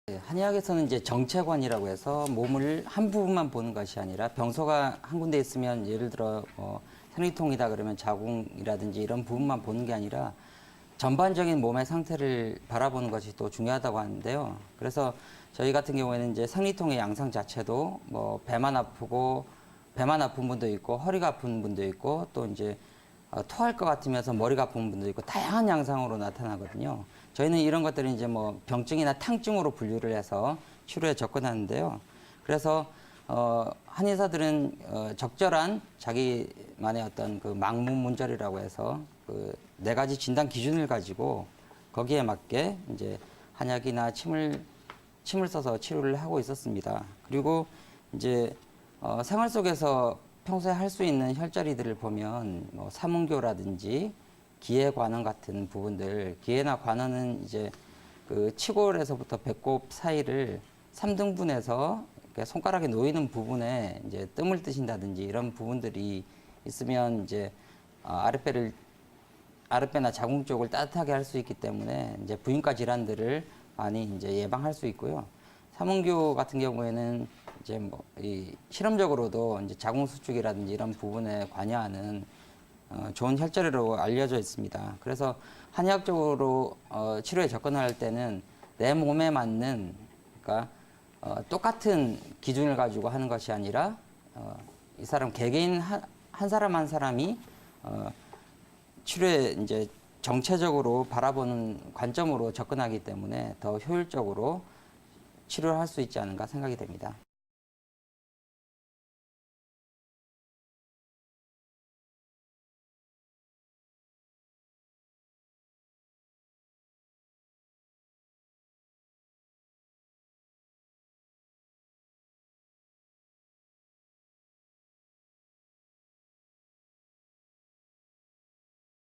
네, 한의학에서는 이제 정체관이라고 해서 몸을 한 부분만 보는 것이 아니라 병소가 한 군데 있으면 예를 들어 생리통이다 그러면 자궁이라든지 이런 부분만 보는 게 아니라 전반적인 몸의 상태를 바라보는 것이 또 중요하다고 하는데요. 그래서 저희 같은 경우에는 이제 생리통의 양상 자체도 뭐 배만 아픈 분도 있고 허리가 아픈 분도 있고 또 이제 토할 것 같으면서 머리가 아픈 분도 있고 다양한 양상으로 나타나거든요. 저희는 이런 것들을 이제 뭐 병증이나 탕증으로 분류를 해서 치료에 접근하는데요. 그래서 한의사들은 적절한 자기만의 어떤 그 망문문절이라고 해서 그 네 가지 진단 기준을 가지고 거기에 맞게 이제 한약이나 침을 써서 치료를 하고 있었습니다. 그리고 이제 생활 속에서 평소에 할 수 있는 혈자리들을 보면 뭐 삼은교라든지 기해 관원 같은 부분들, 기해나 관원은 이제 그 치골에서부터 배꼽 사이를 3등분해서 손가락에 놓이는 부분에 이제 뜸을 뜨신다든지 이런 부분들이 있으면 이제 아랫배나 자궁 쪽을 따뜻하게 할 수 있기 때문에 이제 부인과 질환들을 많이 이제 예방할 수 있고요. 삼은교 같은 경우에는 이제 뭐 이 실험적으로도 이제 자궁 수축이라든지 이런 부분에 관여하는 좋은 혈자리로 알려져 있습니다. 그래서 한의학적으로 치료에 접근할 때는 내 몸에 맞는 그러니까 똑같은 기준을 가지고 하는 것이 아니라 이 사람 개개인 한 사람 한 사람이 치료에 이제 정체적으로 바라보는 관점으로 접근하기 때문에 더 효율적으로 치료를 할 수 있지 않은가 생각이 됩니다.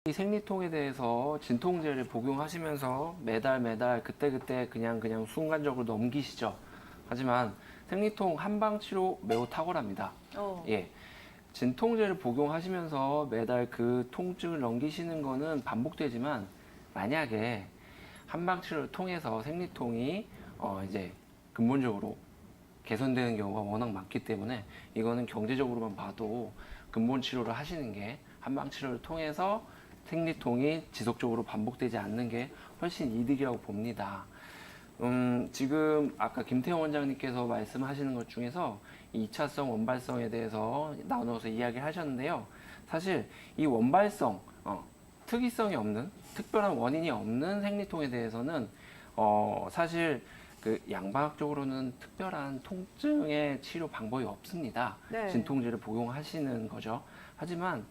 이 생리통에 대해서 진통제를 복용하시면서 매달 그때그때 그냥 순간적으로 넘기시죠. 하지만 생리통 한방 치료 매우 탁월합니다. 예. 진통제를 복용하시면서 매달 그 통증을 넘기시는 거는 반복되지만 만약에 한방 치료를 통해서 생리통이 이제 근본적으로 개선되는 경우가 워낙 많기 때문에 이거는 경제적으로만 봐도 근본 치료를 하시는 게 한방 치료를 통해서 생리통이 지속적으로 반복되지 않는 게 훨씬 이득이라고 봅니다. 지금 아까 김태형 원장님께서 말씀하시는 것 중에서 2차성, 원발성에 대해서 나눠서 이야기를 하셨는데요. 사실 이 원발성, 특이성이 없는, 특별한 원인이 없는 생리통에 대해서는 사실 그 양방학적으로는 특별한 통증의 치료 방법이 없습니다. 네. 진통제를 복용하시는 거죠. 하지만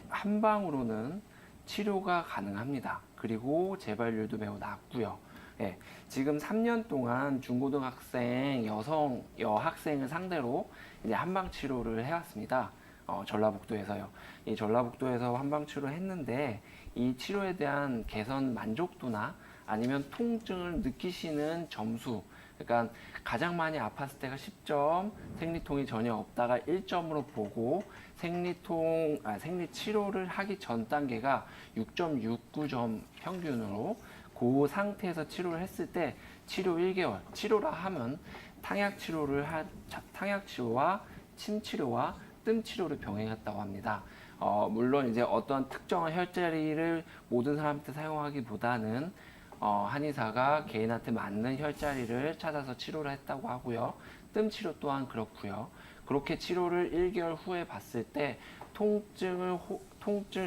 한방으로는 치료가 가능합니다. 그리고 재발률도 매우 낮고요. 예, 지금 3년 동안 중고등학생 여학생을 상대로 이제 한방 치료를 해왔습니다. 전라북도에서요. 이 전라북도에서 한방 치료를 했는데 이 치료에 대한 개선 만족도나 아니면 통증을 느끼시는 점수, 그러니까 가장 많이 아팠을 때가 10점, 생리통이 전혀 없다가 1점으로 보고 생리 치료를 하기 전 단계가 6.69점 평균으로 그 상태에서 치료를 했을 때 치료 1개월, 치료라 하면 탕약 치료와 침 치료와 뜸 치료를 병행했다고 합니다. 물론 이제 어떤 특정한 혈자리를 모든 사람한테 사용하기보다는 한의사가 개인한테 맞는 혈자리를 찾아서 치료를 했다고 하고요. 뜸 치료 또한 그렇고요. 그렇게 치료를 1개월 후에 봤을 때 통증을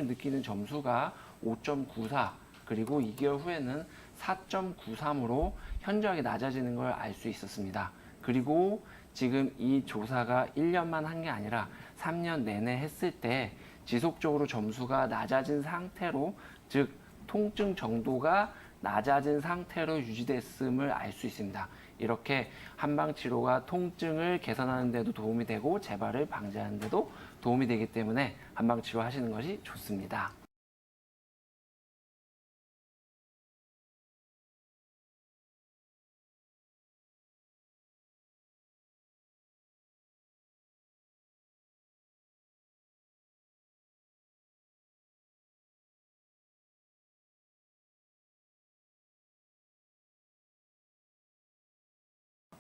느끼는 점수가 5.94, 그리고 2개월 후에는 4.93으로 현저하게 낮아지는 걸 알 수 있었습니다. 그리고 지금 이 조사가 1년만 한 게 아니라 3년 내내 했을 때 지속적으로 점수가 낮아진 상태로, 즉 통증 정도가 낮아진 상태로 유지됐음을 알 수 있습니다. 이렇게 한방 치료가 통증을 개선하는 데도 도움이 되고 재발을 방지하는 데도 도움이 되기 때문에 한방 치료 하시는 것이 좋습니다.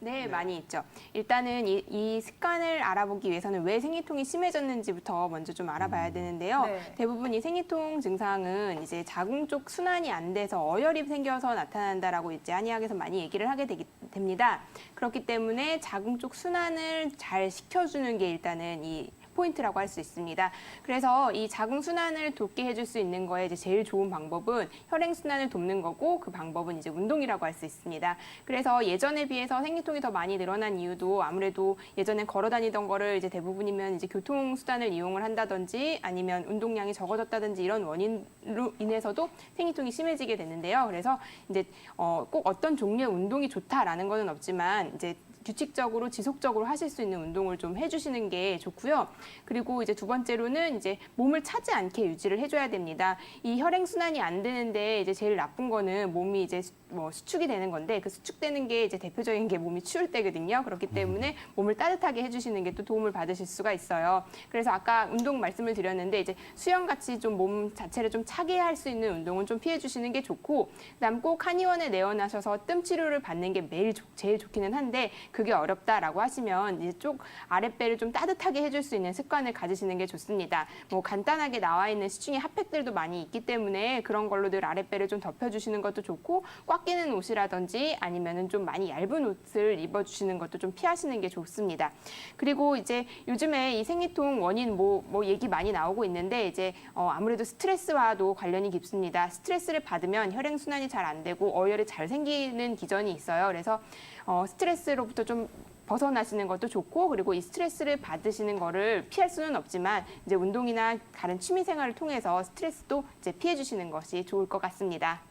네, 많이 있죠. 일단은 이 습관을 알아보기 위해서는 왜 생리통이 심해졌는지부터 먼저 좀 알아봐야 되는데요. 네. 대부분 이 생리통 증상은 이제 자궁 쪽 순환이 안 돼서 어혈이 생겨서 나타난다라고 이제 한의학에서 많이 얘기를 하게 됩니다. 그렇기 때문에 자궁 쪽 순환을 잘 시켜주는 게 일단은 이 포인트라고 할 수 있습니다. 그래서 이 자궁 순환을 돕게 해줄 수 있는 거에 이제 제일 좋은 방법은 혈행 순환을 돕는 거고 그 방법은 이제 운동이라고 할 수 있습니다. 그래서 예전에 비해서 생리통이 더 많이 늘어난 이유도 아무래도 예전에 걸어 다니던 거를 이제 대부분이면 이제 교통 수단을 이용을 한다든지 아니면 운동량이 적어졌다든지 이런 원인으로 인해서도 생리통이 심해지게 되는데요. 그래서 이제 꼭 어떤 종류의 운동이 좋다라는 거는 없지만 이제 규칙적으로 지속적으로 하실 수 있는 운동을 좀 해주시는 게 좋고요. 그리고 이제 두 번째로는 이제 몸을 차지 않게 유지를 해줘야 됩니다. 이 혈행 순환이 안 되는데 이제 제일 나쁜 거는 몸이 이제 수축이 되는 건데 그 수축되는 게 이제 대표적인 게 몸이 추울 때거든요. 그렇기 때문에 몸을 따뜻하게 해주시는 게 또 도움을 받으실 수가 있어요. 그래서 아까 운동 말씀을 드렸는데 이제 수영 같이 좀 몸 자체를 좀 차게 할 수 있는 운동은 좀 피해 주시는 게 좋고 그다음 꼭 한의원에 내원하셔서 뜸 치료를 받는 게 제일 좋기는 한데 그게 어렵다라고 하시면 이제 쪽 아랫배를 좀 따뜻하게 해줄 수 있는 습관을 가지시는 게 좋습니다. 뭐 간단하게 나와 있는 시중에 핫팩들도 많이 있기 때문에 그런 걸로 늘 아랫배를 좀 덮여주시는 것도 좋고 꽉 끼는 옷이라든지 아니면은 좀 많이 얇은 옷을 입어주시는 것도 좀 피하시는 게 좋습니다. 그리고 이제 요즘에 이 생리통 원인 뭐 얘기 많이 나오고 있는데 이제 아무래도 스트레스와도 관련이 깊습니다. 스트레스를 받으면 혈행 순환이 잘 안 되고 어혈이 잘 생기는 기전이 있어요. 그래서 스트레스로부터 좀 벗어나시는 것도 좋고 그리고 이 스트레스를 받으시는 거를 피할 수는 없지만 이제 운동이나 다른 취미 생활을 통해서 스트레스도 이제 피해 주시는 것이 좋을 것 같습니다.